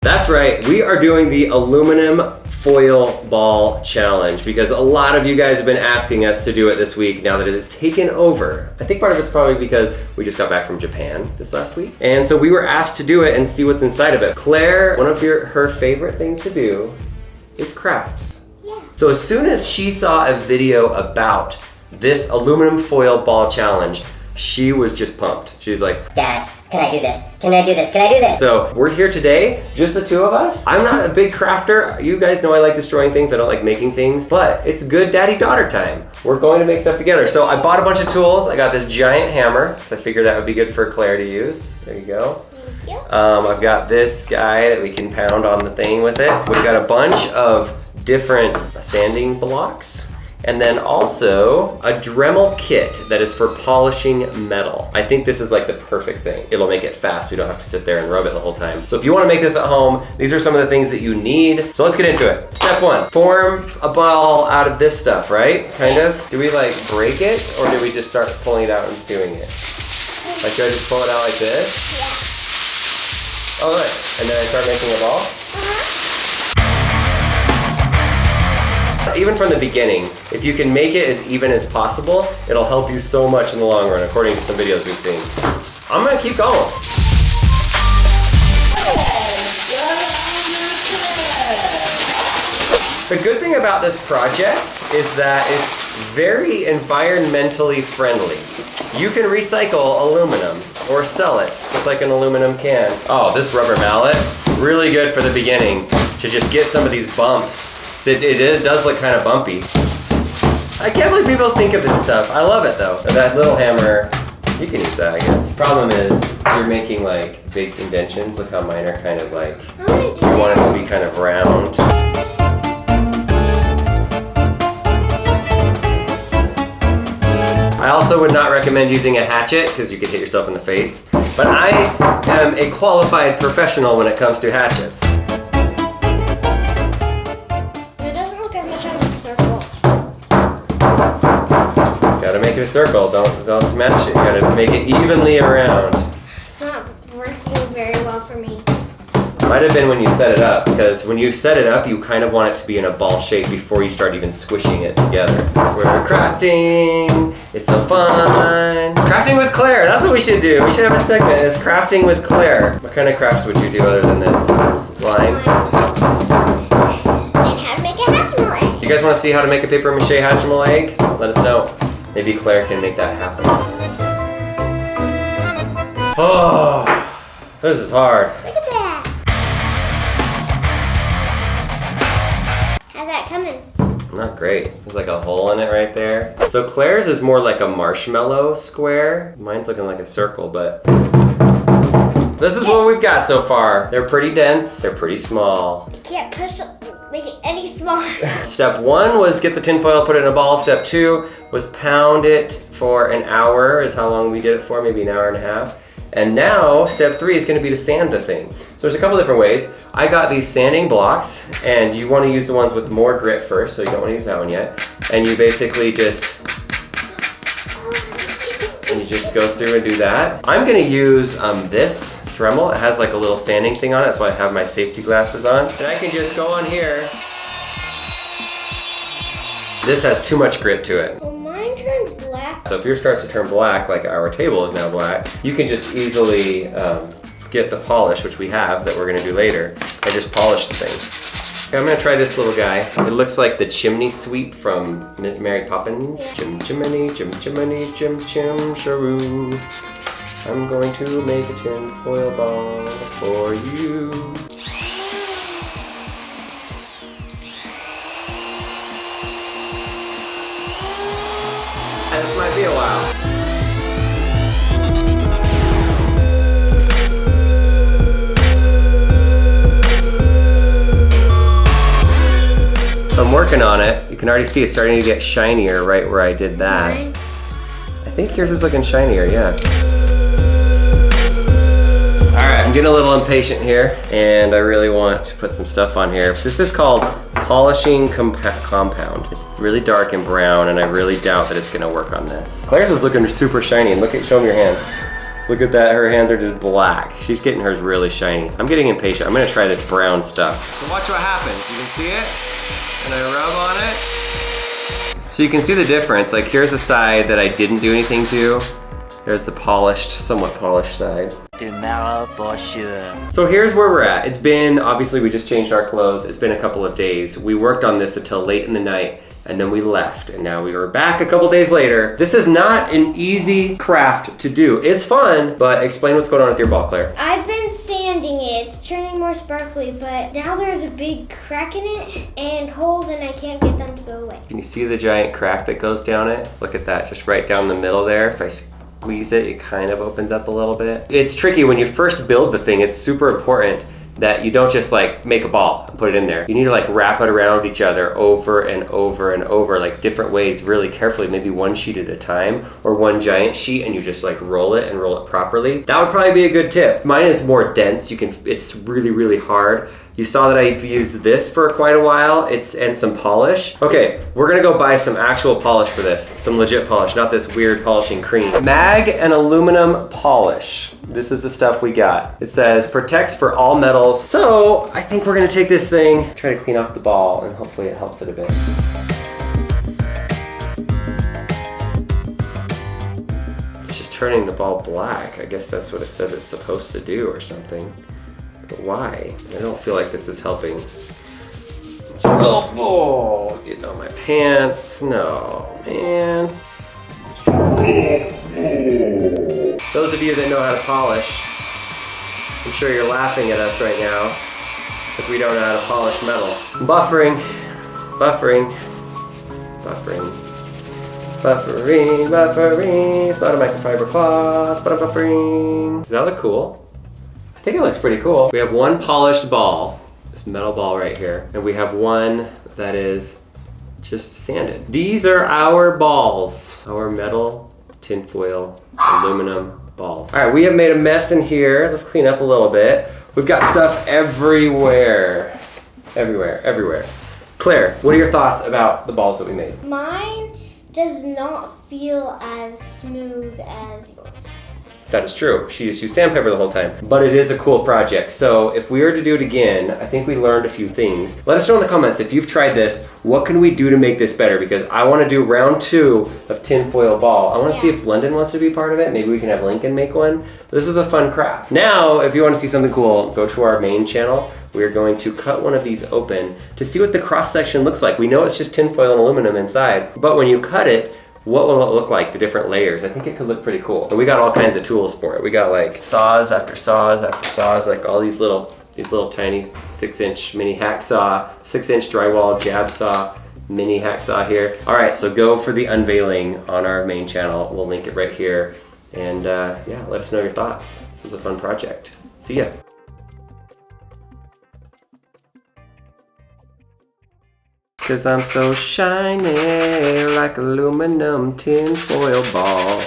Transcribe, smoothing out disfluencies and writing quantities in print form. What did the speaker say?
That's right, we are doing the aluminum foil ball challenge because a lot of you guys have been asking us to do it this week now that it has taken over. I think part of it's probably because we just got back from Japan this last week. And so we were asked to do it and see what's inside of it. Claire, one of her favorite things to do is crafts. Yeah. So as soon as she saw a video about this aluminum foil ball challenge, she was just pumped. She's like, Dad, can I do this? Can I do this? Can I do this? so we're here today, just the two of us. I'm not a big crafter. You guys know I like destroying things. I don't like making things, but it's good daddy-daughter time. We're going to make stuff together. So I bought a bunch of tools. I got this giant hammer, so I figured that would be good for Claire to use. There you go. Thank you. I've got this guy that we can pound on the thing with it. We've got a bunch of different sanding blocks. And then also a Dremel kit that is for polishing metal. I think this is like the perfect thing. It'll make it fast. We don't have to sit there and rub it the whole time. So if you want to make this at home, these are some of the things that you need. So let's get into it. Step one, form a ball out of this stuff, right? Kind of. Do we like break it or do we just start pulling it out and doing it? Like do I just pull it out like this? Yeah. Oh, look. And then I start making a ball? Even from the beginning, if you can make it as even as possible, it'll help you so much in the long run, according to some videos we've seen. I'm gonna keep going. The good thing about this project is that it's very environmentally friendly. You can recycle aluminum or sell it, just like an aluminum can. Oh, this rubber mallet, really good for the beginning to just get some of these bumps. It does look kind of bumpy. I can't believe people think of this stuff. I love it though. That little hammer, you can use that I guess. Problem is, you're making like big indentions. Look how mine are kind of like, you want it to be kind of round. I also would not recommend using a hatchet because you could hit yourself in the face. But I am a qualified professional when it comes to hatchets. Gotta make it a circle, don't smash it. You gotta make it evenly around. It's not working very well for me. Might have been when you set it up, because when you set it up, you kind of want it to be in a ball shape before you start even squishing it together. We're crafting, it's so fun. Crafting with Claire, that's what we should do. We should have a segment, it's crafting with Claire. What kind of crafts would you do other than this? Line. And how to make a Hatchimal egg. You guys want to see how to make a paper mache Hatchimal egg? Let us know. Maybe Claire can make that happen. Oh, this is hard. Look at that. How's that coming? Not great. There's like a hole in it right there. So Claire's is more like a marshmallow square. Mine's looking like a circle, but this is what we've got so far. They're pretty dense. They're pretty small. You can't make it any smaller. Step one was get the tinfoil, put it in a ball. Step two was pound it for an hour, is how long we did it for, maybe an hour and a half. And now, step three is gonna be to sand the thing. So there's a couple different ways. I got these sanding blocks, and you wanna use the ones with more grit first, so you don't wanna use that one yet. And you basically just go through and do that. I'm gonna use this Dremel. It has like a little sanding thing on it, so I have my safety glasses on. And I can just go on here. This has too much grit to it. Well, mine turned black. So if yours starts to turn black, like our table is now black, you can just easily get the polish, which we have, that we're gonna do later, and just polish the thing. Okay, I'm gonna try this little guy. It looks like the chimney sweep from Mary Poppins. Chim chimney, chim chimney, chim chim sharoo. I'm going to make a tin foil ball for you. This might be a while. So I'm working on it. You can already see it's starting to get shinier right where I did that. Mine. I think yours is looking shinier, yeah. Alright, I'm getting a little impatient here, and I really want to put some stuff on here. This is called Polishing Compound. It's really dark and brown, and I really doubt that it's gonna work on this. Claire's is looking super shiny, and show them your hands. Look at that, her hands are just black. She's getting hers really shiny. I'm getting impatient. I'm gonna try this brown stuff. So watch what happens. You can see it, and I rub on it. So you can see the difference. Like here's the side that I didn't do anything to. There's the polished, somewhat polished side. Tomorrow for sure. So here's where we're at. It's been, obviously we just changed our clothes. It's been a couple of days. We worked on this until late in the night and then we left and now we were back a couple days later. This is not an easy craft to do. It's fun, but explain what's going on with your ball, Claire. I've been sanding it. It's turning more sparkly, but now there's a big crack in it and holes and I can't get them to go away. Can you see the giant crack that goes down it? Look at that, just right down the middle there. If I squeeze it, it kind of opens up a little bit. It's tricky when you first build the thing. It's super important that you don't just like make a ball and put it in there. You need to like wrap it around each other over and over and over, like different ways, really carefully, maybe one sheet at a time or one giant sheet, and you just like roll it and roll it properly. That would probably be a good tip. Mine is more dense. It's really, really hard. You saw that I've used this for quite a while. And some polish. Okay, we're gonna go buy some actual polish for this. Some legit polish, not this weird polishing cream. Mag and aluminum polish. This is the stuff we got. It says protects for all metals. So I think we're gonna take this thing, try to clean off the ball, and hopefully it helps it a bit. It's just turning the ball black. I guess that's what it says it's supposed to do or something. But why? I don't feel like this is helping. Oh, getting on my pants. No, man. Those of you that know how to polish, I'm sure you're laughing at us right now if we don't know how to polish metal. Buffering, buffering, buffering, buffering, buffering. It's not a microfiber cloth, but I'm buffering. Does that look cool? I think it looks pretty cool. We have one polished ball, this metal ball right here, and we have one that is just sanded. These are our balls, our metal, tinfoil, aluminum balls. All right, we have made a mess in here. Let's clean up a little bit. We've got stuff everywhere. Everywhere, everywhere. Claire, what are your thoughts about the balls that we made? Mine does not feel as smooth as yours. That is true. She used sandpaper the whole time. But it is a cool project. So if we were to do it again, I think we learned a few things. Let us know in the comments if you've tried this, what can we do to make this better? Because I want to do round 2 of tinfoil ball. I want to see if London wants to be part of it. Maybe we can have Lincoln make one. This is a fun craft. Now, if you want to see something cool, go to our main channel. We're going to cut one of these open to see what the cross section looks like. We know it's just tinfoil and aluminum inside, but when you cut it, what will it look like, the different layers? I think it could look pretty cool. And we got all kinds of tools for it. We got like saws after saws after saws, like all these little tiny 6-inch mini hacksaw, 6-inch drywall jab saw, mini hacksaw here. All right, so go for the unveiling on our main channel. We'll link it right here. And yeah, let us know your thoughts. This was a fun project. See ya. Cause I'm so shiny like aluminum tinfoil ball.